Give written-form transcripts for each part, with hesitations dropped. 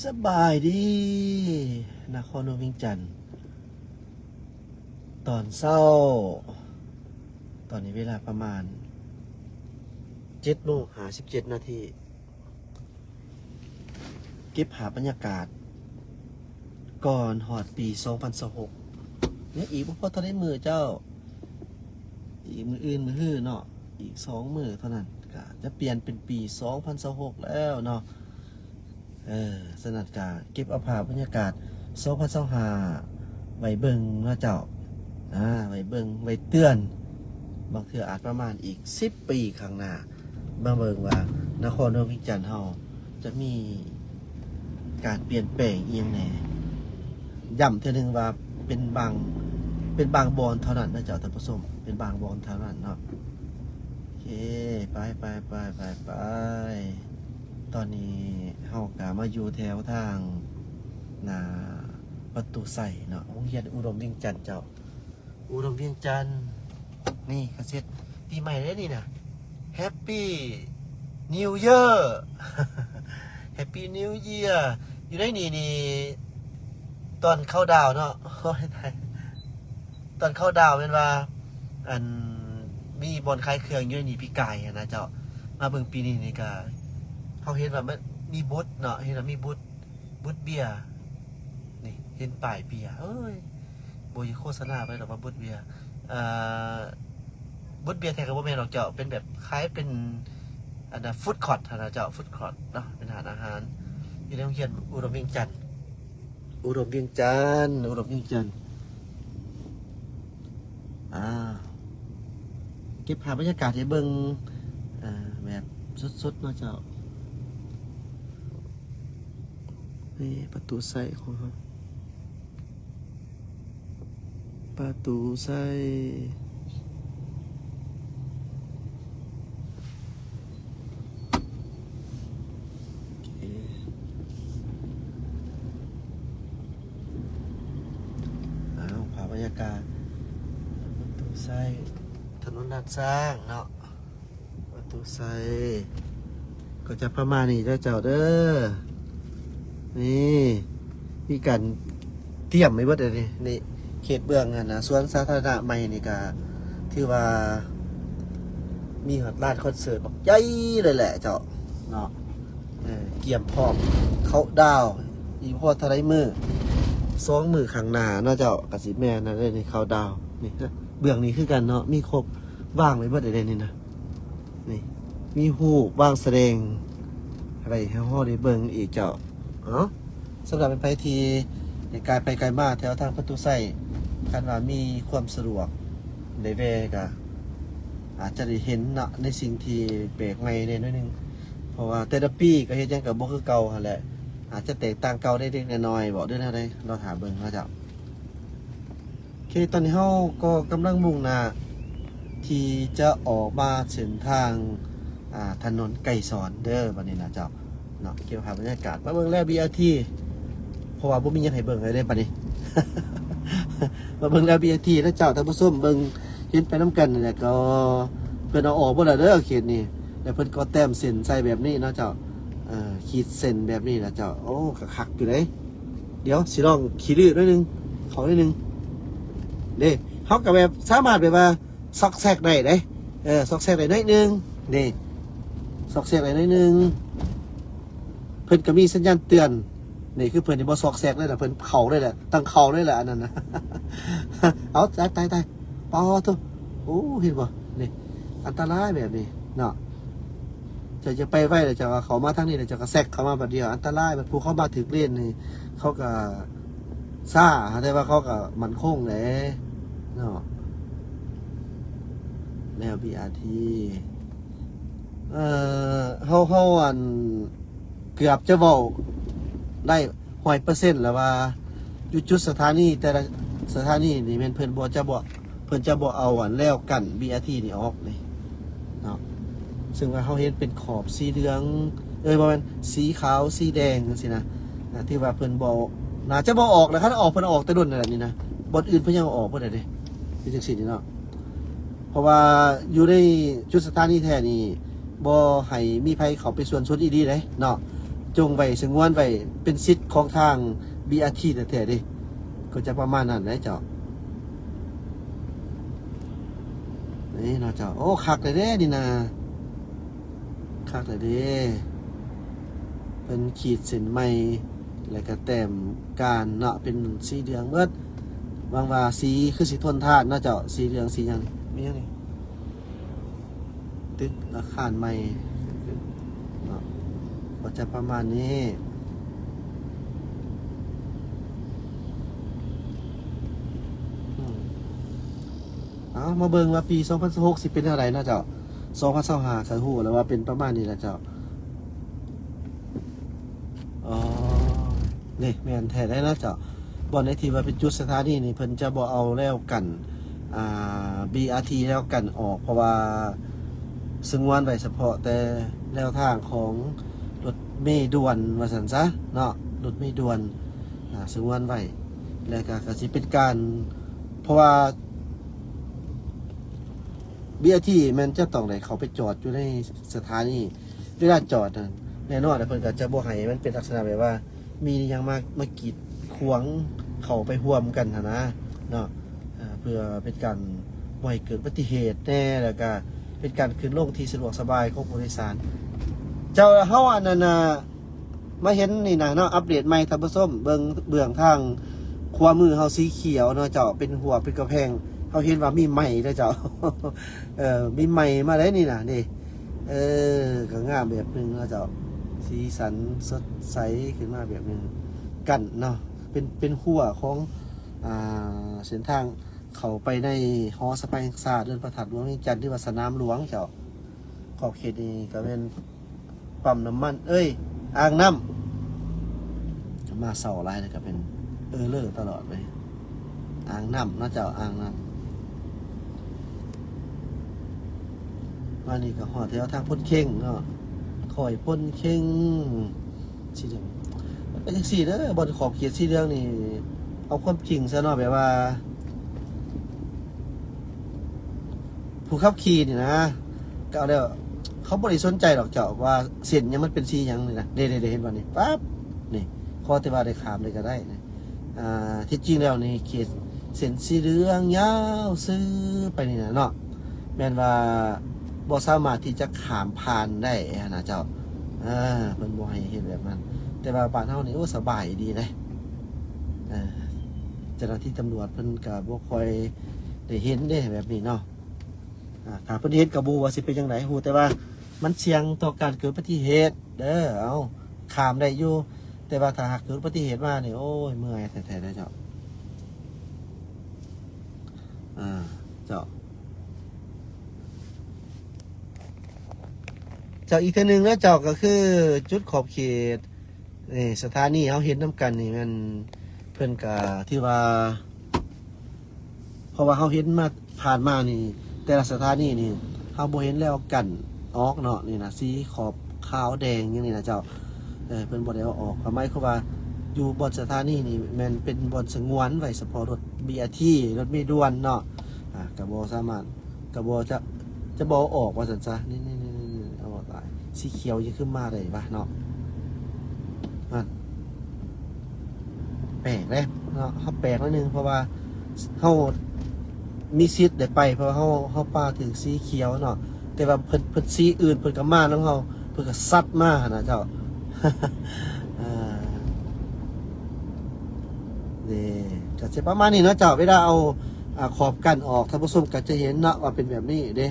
สบายดีนครหลวงเวียงจันทร์ตอนเช้าตอนนี้เวลาประมาณ7:57 นาทีเก็บหาบรรยากาศก่อนหอดปี2026เนี่ยอีกพอทะเลมือเจ้าอีกมืออื่นมือฮื้อเนาะอีก2 มื้อเท่านั้นก็จะเปลี่ยนเป็นปี2026แล้วเนาะสนัดกาเก็บเอาภาพบรรยากาศ2025ไว้เบิ่งเนาะเจ้าไว้เบิ่งไว้เตือนบางเทื่ออาจประมาณอีก10 ปีข้างหน้ามาเบิ่งว่านครหลวงเวียงจันทร์เฮาจะมีการเปลี่ยนแปลงอีหยังแหน่ย้ำเทื่อนึงว่าเป็นบางบอนเท่านั้นนะเจ้าท่านผู้ชมเป็นบางบอนเท่านั้นเนาะโอเคไปตอนนี้เฮากะมาอยู่แถวทางหน้าประตูใส่เนาะโรงเรียนอุดมเวียงจันทร์เจ้าอุดมเวียงจันทร์นี่คาเซ็ตปีใหม่เลยนี่นะแฮปปี้นิวเยอร์แฮปปี้นิวเยียร์อยู่ได้นี่ตอนเข้าดาวเนาะตอนเข้าดาวเป็นว่าอันมีบอลคลายเครื่องอยู่นี่พี่กายนะเจ้ามาเบิ่งปีนี้นี่ก็เขาเห็นว่ามันมีบูธเนาะเห็นว่ามีบูธเบียร์นี่เห็นป้ายเบียร์โบยโฆษณาไปหรอกว่าบูธเบียร์บูธเบียร์แท้ก็บ่แม่นหรอกเจ้าเป็นแบบคล้ายเป็นอันน่ะฟู้ดคอร์ทนะเจ้าฟู้ดคอร์ทเนาะเป็นอาหารอยู่ในโรงเรียนอุดมเวียงจันทร์เก็บภาพบรรยากาศให้เบิ่งแบบสดๆเนาะเจ้านี่ประตูใส่ของเขาประตูใส่ภาพบรรยากาศประตูใส่ถนนลาดสร้างเนาะประตูใส่ก็จะประมาณนี้เจ้าเด้อนี่มีการเตรียมไว้เบิดเลยนี่เขตเบื้องนะสวนสาธารณะใหม่นี่ก็ถือว่ามีลานคอนเสิร์ตแบบใหญ่เลยแหละเจ้าเนาะเกี่ยมพร้อมเขาดาวอีพอทะเลมือ2 มื้อข้างหน้าเนาะเจ้ากสิแม่นะได้นี่เขาดาวนี่เบื้องนี้คือกันเนาะมีครบว่างไว้เบิดเลยนี่นะนี่มีฮูกว่างแสดงอะไรให้ฮอได้เบิ่งอีกเจ้าสำหรับเป็นไปทีในการไปไกลมาแถวทางประตูใส่คันว่ามีความสะดวกในเวกะอาจจะได้เห็นเนาะในสิ่งที่แปลกใหม่ในน้อยนึงเพราะว่าแต่ละปีก็เฮ็ดจังกับบ่คือเก่าหั่นแหละอาจจะแตกต่างเก่าได้เล็กน้อยบอกด้วยนะได้เราถามเบิ่งเนาะเจ้าโอเคตอนนี้เฮาก็กำลังมุ่งหน้าที่จะออกมาเส้นทางถนนไก่สอนเด้อบัดนี้นะเจ้าเนาะเกี่ยวกับบรรยากาศมาเบิ่งแล้ว BRT เพราะว่าบ่มีหยังให้เบิ่งเลยได้บัดนี้ มาเบิ่งแล้ว BRT แล้วเจ้าท่านผู้ชมเบิ่งเห็นไปนํกันนั่นแหละก็เพิ่นเอาออกบ่ล่ะเด้อเขตนี้แล้วเพิ่นก็แต้มเส้นใส่แบบนี้เนาะเจ้าขีดเส้นแบบนี้นะเจ้าโอ้คักๆอยู่เด้เดี๋ยวสิลองขี้ลื้อหน่อยนึงขอหน่อยนึงเด้เฮาก็แบบสามารถแบบว่าซอกแซกได้เด้ซอกแซกได้หน่อยนึงนี่ซอกแซกได้หน่อยนึงเพิ่นก็มีสัญญาณเตือนนี่คือเพิ่นที่บ่ซอกแซกเลยนะเพิ่นเข่าเลยแหละตั้งเข่าเลยแหละอันนั้นนะเอาตายปอตัวโอ้เห็นบ่นี่อันตรายแบบนี้เนาะจะไปไว้แล้วจะว่าเขามาทางนี้แล้วจะก็แซกเข้ามาบัดเดียวอันตรายแบบผู้เข้ามาถึกเล่นนี่เขาก็ซ่าแต่ว่าเขาก็มั่นคงแหละเนาะแนว BRT เฮาอันเกือบจะเว้าได้100%แล้วว่าอยู่จุดสถานีแต่ละสถานีนี่แม่นเพิ่นจะบ่เอาอันแล้วกัน BRT นี่ออกนี่เนาะซึ่งว่าเฮาเห็นเป็นขอบสีเหลืองบ่แม่นสีขาวสีแดงจังซี่นะที่ว่าเพิ่นบ่น่าจะบ่ออกแล้วคันออกเพิ่นออกแต่โดนนั่นแหละนี่นะบ่อื่นเพิ่นยังเอาออกบ่ได้เด้เป็นจังซี่นี่เนาะเพราะว่าอยู่ในจุดสถานีแท้นี่บ่ให้มีไผเข้าไปส่วนอีดีเด้เนาะ จงไว้สงวนไว้เป็นสิทธิ์ของทาง BRT แท้ๆดิก็จะประมาณนั้นนะเจ้านี่เนาะเจ้าโอ้คักเลยเด้นี่นะคักเลยเด้เป็นขีดเส้นใหม่แล้วก็แต้มการเนาะเป็นสีเหลืองเบิดบางว่าสีคือสีทนทานเนาะเจ้าสีเหลืองสีหยังมีหยังนี่ตึกอาคารใหม่เนาะก็จะประมาณนี้มาเบิ่งว่าปี2016สิเป็นอะไรเนาะเจ้า2025ก็ฮู้แล้วว่าเป็นประมาณนี้แหละเจ้าอ๋อนี่แม่นแท้ได้เนาะเจ้าบ่ในที่ว่าเป็นจุดสถานีนี่เพิ่นจะบ่เอาแล้วกันBRT แล้วกันออกเพราะว่าสงวนไว้เฉพาะแต่แนวทางของรถเมล์ด่วนว่าซั่นซะเนาะรถเมล์ด่วนสงวนไว้แล้วก็สิเป็นการเพราะว่าBRT มันจะต้องได้เขาไปจอดอยู่ในสถานีเวลาจอดนั่นแน่นอนเพิ่นก็จะบ่ให้มันเป็นลักษณะแบบว่ามียังมากีดขวางเข้าไปร่วมกันหั้นนะเนาะเพื่อเป็นการบ่ให้เกิดอุบัติเหตุแน่แล้วก็เป็นการขึ้นลงที่สะดวกสบายของผู้โดยสารเจ้าเฮาอันนั้นน่ะมาเห็นนี่นะเนาะอัปเดตใหม่ท่านผู้ชมเบื้องทางขวามือเฮาสีเขียวเนาะเจ้าเป็นหัวเป็นกระแพงเขาเห็นว่ามีใหม่แล้วเจ้า มีใหม่มาได้นี่นะนี่ก็งามแบบนึงแล้วเจ้าสีสันสดใสขึ้นมาแบบนึงกันเนาะเป็นหัวของเส้นทางเขาไปในหอสภาแห่งชาติเรือนประทับหลวงเวียงจันทร์ที่วัดสนามหลวงเจ้าขอบเขตนี้ก็เป็นปั๊มน้ำมันอ่างน้ำมาเสาลายเลยก็เป็นเลิศตลอดเลยอ่างน้ำนะเจ้าอ่างน้ำมานี่ก็หอแถวทางพ้นเข่งเนาะคอยพ้นเข่งสีเหลืองเป็นจังซี่เด้อบนขอบเขตสีเหลืองนี่เอาความจริงซะเนาะแบบว่าผู้ขับขี่นี่นะก็เอาแล้วเขาบ่ได้สนใจหรอกเจ้าว่าเส้นยังมันเป็นสีหยังนี่นะเด้เห็นบ่นี่ปั๊บนี่พอแต่ว่าได้ขามเลยก็ได้นะที่จริงแล้วนี่เขตเส้นสีเหลืองยาวซื้อไปนี่นะเนาะแม่นว่าบ่สามารถที่จะขามผ่านได้นะเจ้ามันบ่ให้เห็นแบบนั้นแต่ว่าบ้านเฮานี่โอ้สบายดีเลยเจ้าหน้าที่ตำรวจเพิ่นก็บ่ค่อยได้เห็นเด้แบบนี้เนาะถ้าเพิ่นเห็นก็บ่ว่าสิเป็นจังไดฮู้แต่ว่ามันเสี่ยงต่อการเกิดอุบัติเหตุเด้อเอาข้ามได้อยู่แต่ว่าถ้าหากเกิดอุบัติเหตุมานี่โอ้ยเมื่อยแท้ๆเด้อเจ้าเจ้าอีกทีหนึ่งแล้วเจ้าก็คือจุดขอบเขตสถานีเขาเห็นน้ำกันนี่มันเพื่อนกาที่ว่าเพราะว่าเขาเห็นมาผ่านมานี่แต่ละสถานีนี่เขาบ่เห็นแล้วกันออกเนาะนี่นะสีขอบขาวแดงอย่างนี้นะเจ้าเพื่อนบ่ได้เอาออกทำไมเขาว่าอยู่บนสถานีนี่มันเป็นบนสงวนไว้เฉพาะรถ BRT รถเมล์ด่วนเนาะกระโบสามารถกระโบจะบอออกว่าสันซะนี่เอาออกได้สีเขียวจะขึ้นมาเลยปะเนาะแปลกเลยเนาะเขาแปลกนิดนึงเพราะว่าเขามีซิดได้ไปเพราะเขาปาถึงสีเขียวเนาะแต่ว่าเพิ่นสีอื่นเพิ่นก็มาแล้วเขาเพิ่นก็ซัดมานะเจ้า นี่ก็จะประมาณนี้เนาะเจ้าเวลาเอาขอบกันออกท่านผู้ชมก็จะเห็นเนาะว่าเป็นแบบนี้เด้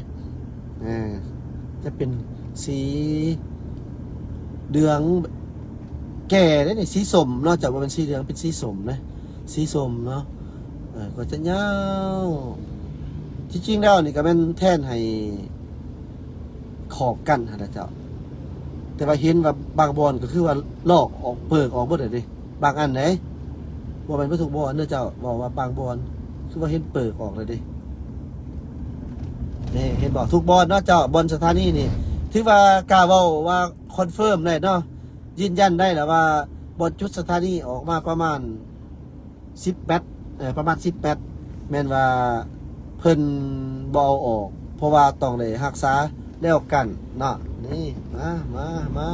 จะเป็นสีเหลืองแก่ได้เนี่ยสีส้มนอกจากว่าเป็นสีเหลืองเป็นสีส้มนะสีส้มเนาะก็จะยาวที่จริงแล้วนี่ก็เป็นแท่นให้ขอบกันนะเจ้าแต่ว่าเห็นว่าบางบอลก็คือว่าลอกออกเปิกออกหมดเลยบางอันไหนบ่เป็นวัตถุบอลเนื่อเจ้าบอกว่าบางบอลคือว่าเห็นเปิกออกเลยดินี่เห็นบอกทุกบอลเนาะเจ้าบอลสถานีนี่ถือว่ากล่าวว่าคอนเฟิร์มได้เนาะยืนยันได้แล้วว่าบอลจุดสถานีออกมาประมาณ10 แบตประมาณ10 แบตแม่นว่าเพิ่นบอลออกเพราะว่าต้องเลยรักษาแล้วกันเนาะนี่มา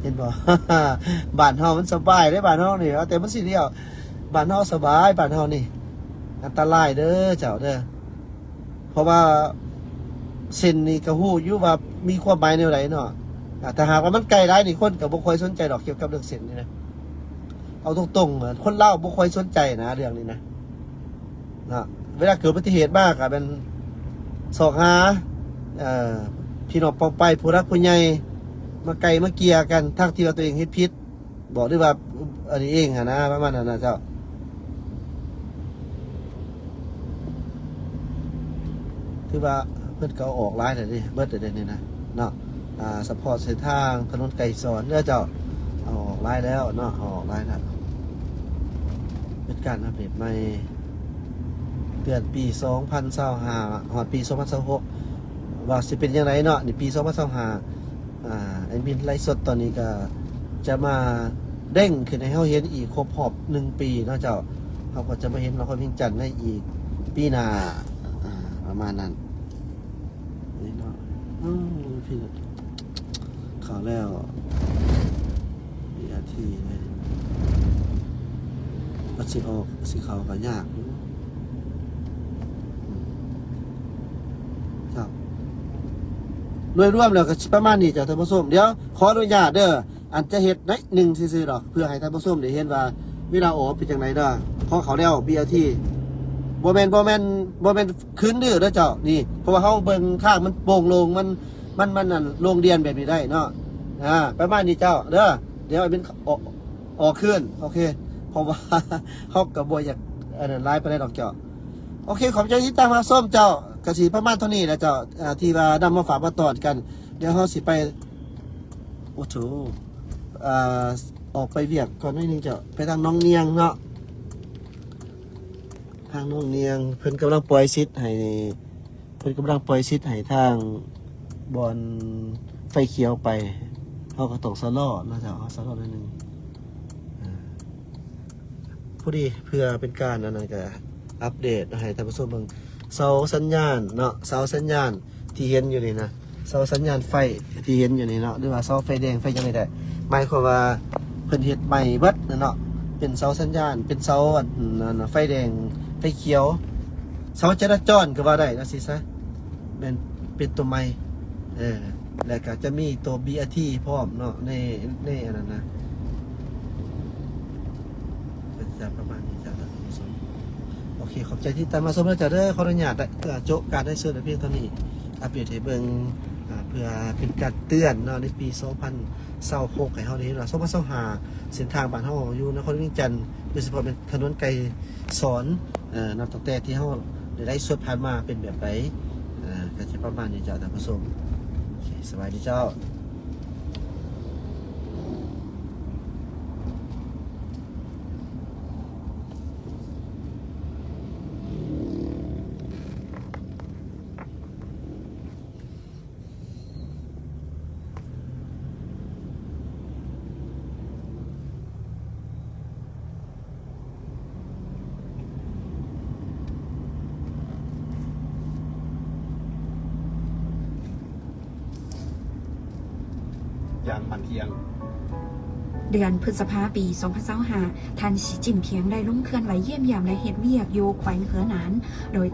เห็นบ่ บ้านเฮามันสบายได้บ้านเฮานี่แต่มันสิเดียวบ้านเฮาสบายบ้านเฮานี่อันตรายเด้อเจ้าเด้อเพราะว่าเส้นนี่ก็ฮู้อยู่ว่ามีความหมายแนวใดเนาะแต่หากว่ามันไกลหลายนี่คนก็บ่ค่อยสนใจดอกเกี่ยวกับเรื่องเส้นนี่นะเอาตรงๆคนเล่าวบ่ค่อยสนใจนะเรื่องนี้นะเวลาเกิดอุบัติเหตุมากก็เป็นสอกหาพี่น้องปองไปผู้รักผู้ใหญ่มาไกลมาเกลียกันทั้งที่ว่าตัวเองเฮ็ดผิดบอกด้วยว่าอันนี้เองนะประมาณนั้นนะเจ้าคือว่าเพิ่นก็ออกหลายแต่ดิเบิดแต่นี่นะเนาะซัพพอร์ตเส้นทางถนนไกลสอนเด้อเจ้าเอาออกหลายแล้วเนาะเอาออกหลายแล้วเป็นการอัปเดตใหม่เดือนปี2025ฮอดปี2026ว่าสิเป็นจังไดเนาะนี่ปี2025แอดมินไลฟ์สดตอนนี้ก็จะมาเด้งขึ้นให้เขาเห็นอีกครบรอบ1 ปีเนาะเจ้าเขาก็จะมาเห็นเราคนพิงจันทร์ในอีกปีหน้าประมาณนั้นนี่เนาะพี่ข่าวแล้วมีอาทีเลยก็สิออกสิเขาก็ยากครับโดยรวมแล้วก็ประมาณนี้จ้ะท่านผู้ชมเดี๋ยวขออนุญาตเด้ออันจะเฮ็ดใน1ซื่อๆดอกเพื่อให้ท่านผู้ชมได้เห็นว่าเวลาออกเป็นจังไดเด้อพอเขาแล้ว BRT บ่แม่นคืนดื้อเด้อเจ้านี่เพราะว่าเฮาเบิ่งทางมันโปร่งโล่งมันนั่นโรงเรียนแบบนี้ได้เนาะประมาณนี้เจ้าเด้อเดี๋ยวเป็นออกคืนโอเคเพราะว่าเฮาก็บ่อยากอันนั้นหลายปานใดดอกเจ้าโอเคขอบใจที่ตามมาส้มเจ้ากะสิประมาณเท่านี้แหละเจ้าที่ว่านำมาฝากมาตอดกันเดี๋ยวเฮาสิไปโอ้โหออกไปเวียกก่อนนิดนึงเจ้าไปทางน้องเนียงเนาะทางน้องเนียงเพิ่นกำลังปล่อยซิดให้ทางบอลไฟเขียวไปเขาก็ตกสลอนะเจ้าสลอนิดนึงผู้ดีเพื่อเป็นการนั้นก็อัปเดตให้ท่านผู้ชมเบิ่งเสาสัญญาณเนาะเสาสัญญาณที่เห็นอยู่นี่นะเสาสัญญาณไฟที่เห็นอยู่นี่เนาะหรือว่าเสาไฟแดงไฟจังได๋ได้หมายความว่าเพิ่นเฮ็ดใหม่เบิดเนาะเป็นเสาสัญญาณเป็นเสาไฟแดงไฟเขียวเสาจราจรก็ว่าได้นะสิซะเป็นตัวใหม่แล้วก็จะมีตัว BRT พร้อมเนาะในอันนั้นนะจะประมาณนี้จ้ะท่านผู้ชมโอเคขอบใจที่ตามมาชมแล้วจ้ะเด้อขออนุญาตโจ๊กการได้เชิญเพียงเท่านี้อัปเดตให้เบิ่งเพื่อเป็นการเตือนเนาะในปี2026ให้เฮาได้เห็นว่า2025เส้นทางบ้านเฮาอยู่นครเวียงจันทน์โดยเฉพาะเป็นถนนไกลสอนนับตั้งแต่ที่เฮาได้สวดผ่านมาเป็นแบบไหนก็จะประมาณนี้จ้ะท่านผู้ชมโอเคสบายดีเจ้ายางมันเทียงเดือนพฤษภาปี2025ท่านสีจิ้นเพียงได้ลงเคลื่อนไหวเยี่ยมยามและเฮ็ดเวียกอยู่แขวงเหอหนานโดย